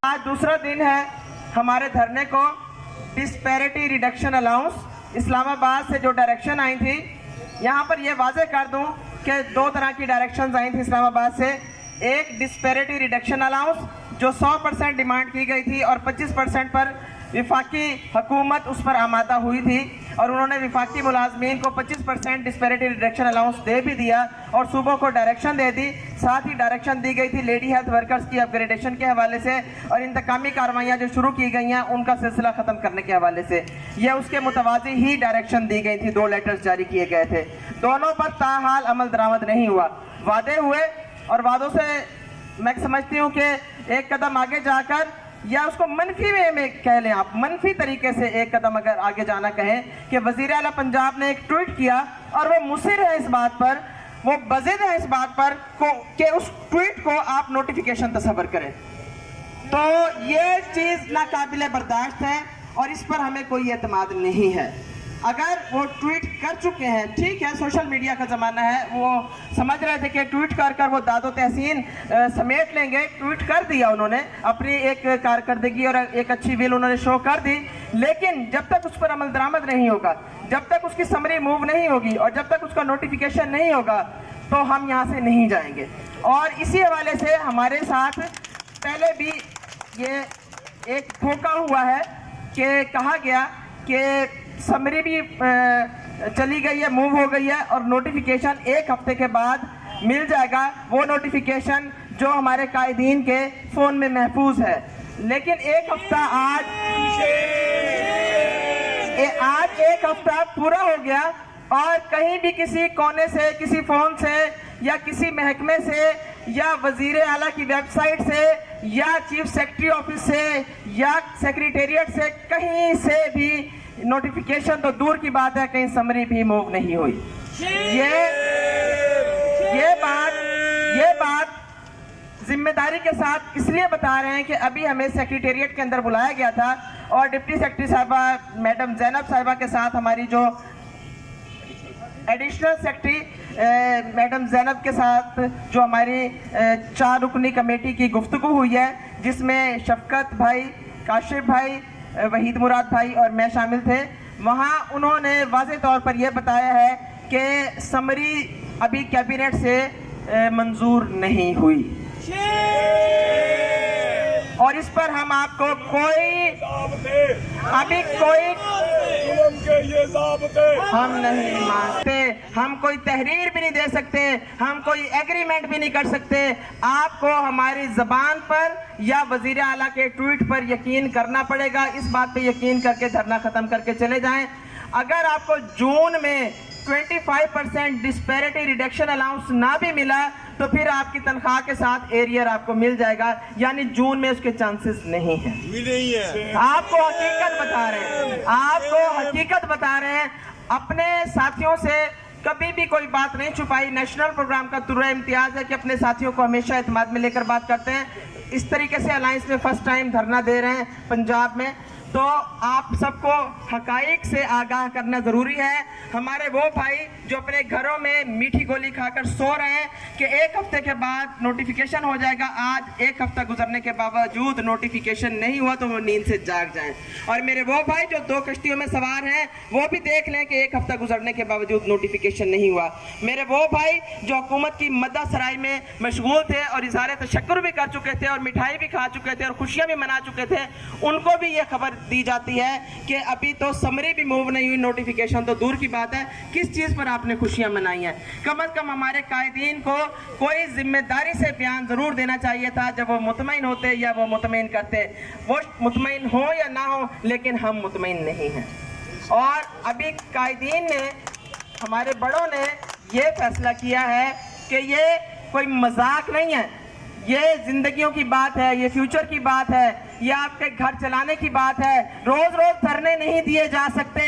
आज दूसरा दिन है हमारे धरने को। डिस्पैरिटी रिडक्शन अलाउंस इस्लामाबाद से जो डायरेक्शन आई थी, यहाँ पर ये वाज़े कर दूँ कि दो तरह की डायरेक्शंस आई थी इस्लामाबाद से। एक डिस्पैरिटी रिडक्शन अलाउंस जो 100% डिमांड की गई थी और 25% पर वफाकी हुकूमत उस पर आमादा हुई थी, और उन्होंने वफाकी मुलाजमीन को 25% डिस्पैरिटी रिडक्शन अलाउंस दे भी दिया और सूबों को डायरेक्शन दे दी। साथ ही डायरेक्शन दी गई थी लेडी हेल्थ वर्कर्स की अपग्रेडेशन के हवाले से और इंतकामी कार्रवाइयाँ जो शुरू की गई हैं उनका सिलसिला ख़त्म करने के हवाले से। यह उसके मुतवाज़ी ही डायरेक्शन दी गई थी, 2 लेटर्स जारी किए गए थे। दोनों पर ताहाल अमल दरामद नहीं हुआ। वादे हुए और वादों से मैं समझती हूँ कि एक कदम आगे जाकर, या उसको मनफी में कह लें आप, मनफी तरीके से एक कदम अगर आगे जाना कहें कि वज़ीर आला पंजाब ने एक ट्वीट किया और वो मुसिर है इस बात पर, वो बज़िद है इस बात पर कि उस ट्वीट को आप नोटिफिकेशन तस्वर करें। तो ये चीज़ नाकाबिले बर्दाश्त है और इस पर हमें कोई एतमाद नहीं है। अगर वो ट्वीट कर चुके हैं, ठीक है, सोशल मीडिया का ज़माना है, वो समझ रहे थे कि ट्वीट कर कर वो दादो तहसीन समेट लेंगे। ट्वीट कर दिया उन्होंने, अपनी एक कारकर्दगी और एक अच्छी विल उन्होंने शो कर दी, लेकिन जब तक उस पर अमल दरामद नहीं होगा, जब तक उसकी समरी मूव नहीं होगी और जब तक उसका नोटिफिकेशन नहीं होगा, तो हम यहाँ से नहीं जाएंगे। और इसी हवाले से हमारे साथ पहले भी ये एक धोखा हुआ है कि कहा गया कि समरी भी चली गई है, मूव हो गई है और नोटिफिकेशन 1 हफ्ते के बाद मिल जाएगा। वो नोटिफिकेशन जो हमारे कायदीन के फ़ोन में महफूज है, लेकिन 1 हफ्ता आज 1 हफ्ता पूरा हो गया और कहीं भी किसी कोने से, किसी फ़ोन से या किसी महकमे से या वज़ीर आला की वेबसाइट से या चीफ सेक्रेटरी ऑफिस से या सेक्रेटेरिएट से कहीं से भी नोटिफिकेशन तो दूर की बात है, कहीं समरी भी मूव नहीं हुई। ये बात जिम्मेदारी के साथ इसलिए बता रहे हैं कि अभी हमें सेक्रेटेरिएट के अंदर बुलाया गया था और डिप्टी सेक्रेटरी साहिबा मैडम ज़ैनब साहिबा के साथ हमारी जो एडिशनल सेक्रेटरी मैडम ज़ैनब के साथ जो हमारी 4 रुकनी कमेटी की गुफ्तगू हुई है, जिसमें शफकत भाई, काशिफ भाई, वहीद मुराद भाई और मैं शामिल थे। वहाँ उन्होंने वाज़े तौर पर यह बताया है कि समरी अभी कैबिनेट से मंजूर नहीं हुई और इस पर हम आपको हम नहीं मानते, हम कोई तहरीर भी नहीं दे सकते, हम कोई एग्रीमेंट भी नहीं कर सकते। आपको हमारी ज़बान पर या वज़ीर आला के ट्वीट पर यकीन करना पड़ेगा। इस बात पे यकीन करके धरना ख़त्म करके चले जाएं। अगर आपको जून में 25% डिस्पैरिटी रिडक्शन अलाउंस ना भी मिला तो फिर आपकी तनख्वाह के साथ एरियर आपको मिल जाएगा, यानी जून में उसके चांसेस नहीं है। आपको हकीकत बता रहे हैं, आपको हकीकत बता रहे हैं। अपने साथियों से कभी भी कोई बात नहीं छुपाई। नेशनल प्रोग्राम का तुर्रा इम्तियाज है कि अपने साथियों को हमेशा एतमाद में लेकर बात करते हैं। इस तरीके से अलायंस में फर्स्ट टाइम धरना दे रहे हैं पंजाब में, तो आप सबको हकाइक से आगाह करना ज़रूरी है। हमारे वो भाई जो अपने घरों में मीठी गोली खाकर सो रहे हैं कि 1 हफ्ते के बाद नोटिफिकेशन हो जाएगा, आज 1 हफ्ता गुजरने के बावजूद नोटिफिकेशन नहीं हुआ तो वो नींद से जाग जाएं। और मेरे वो भाई जो 2 कश्तियों में सवार हैं वो भी देख लें कि 1 हफ्ता गुजरने के बावजूद नोटिफिकेशन नहीं हुआ। मेरे वो भाई जो हुकूमत की मद्दा सराय में मशगूल थे और इज़हार तशक्कुर भी कर चुके थे और मिठाई भी खा चुके थे और खुशियाँ भी मना चुके थे, उनको भी ये खबर दी जाती है कि अभी तो समरी भी मूव नहीं हुई, नोटिफिकेशन तो दूर की बात है। किस चीज़ पर आपने खुशियां मनाई हैं? कम अज़ कम हमारे कायदीन को कोई जिम्मेदारी से बयान ज़रूर देना चाहिए था जब वो मुतमईन होते या वो मुतमईन करते। वो मुतमईन हो या ना हो, लेकिन हम मुतमईन नहीं हैं। और अभी कायदीन ने, हमारे बड़ों ने ये फैसला किया है कि ये कोई मजाक नहीं है, ये जिंदगियों की बात है, ये फ्यूचर की बात है, ये आपके घर चलाने की बात है। रोज रोज धरने नहीं दिए जा सकते।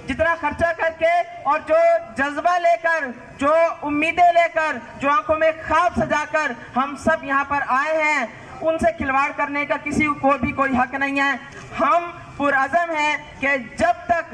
जितना खर्चा करके और जो जज्बा लेकर, जो उम्मीदें लेकर, जो आंखों में ख्वाब सजाकर हम सब यहाँ पर आए हैं, उनसे खिलवाड़ करने का किसी को भी कोई हक नहीं है। हम पुरअज़म हैं कि जब तक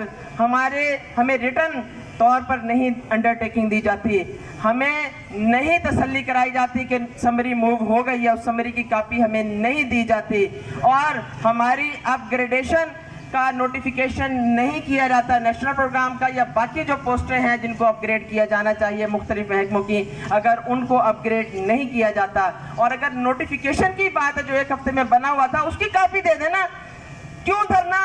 हमें रिटर्न طور پر نہیں انڈرٹیکنگ دی جاتی، ہمیں نہیں تسلی کرائی جاتی کہ سمری موو ہو گئی ہے، اس سمری کی کاپی ہمیں نہیں دی جاتی، اور ہماری اپ گریڈیشن کا نوٹیفیکیشن نہیں کیا جاتا نیشنل پروگرام کا، یا باقی جو پوسٹیں ہیں جن کو اپ گریڈ کیا جانا چاہیے مختلف محکموں کی، اگر ان کو اپ گریڈ نہیں کیا جاتا، اور اگر نوٹیفیکیشن کی بات ہے جو ایک ہفتے میں بنا ہوا تھا اس کی کاپی دے دینا، کیوں دھرنا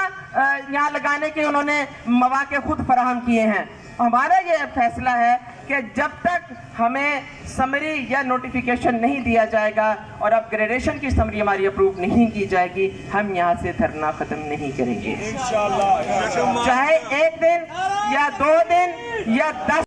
یہاں لگانے کے انہوں نے مواقع خود فراہم کیے ہیں۔ ہمارا یہ فیصلہ ہے کہ جب تک ہمیں سمری یا نوٹیفیکیشن نہیں دیا جائے گا اور اپ گریڈیشن کی سمری ہماری اپروو نہیں کی جائے گی، ہم یہاں سے دھرنا ختم نہیں کریں گے، چاہے 1 دن یا 2 دن یا 10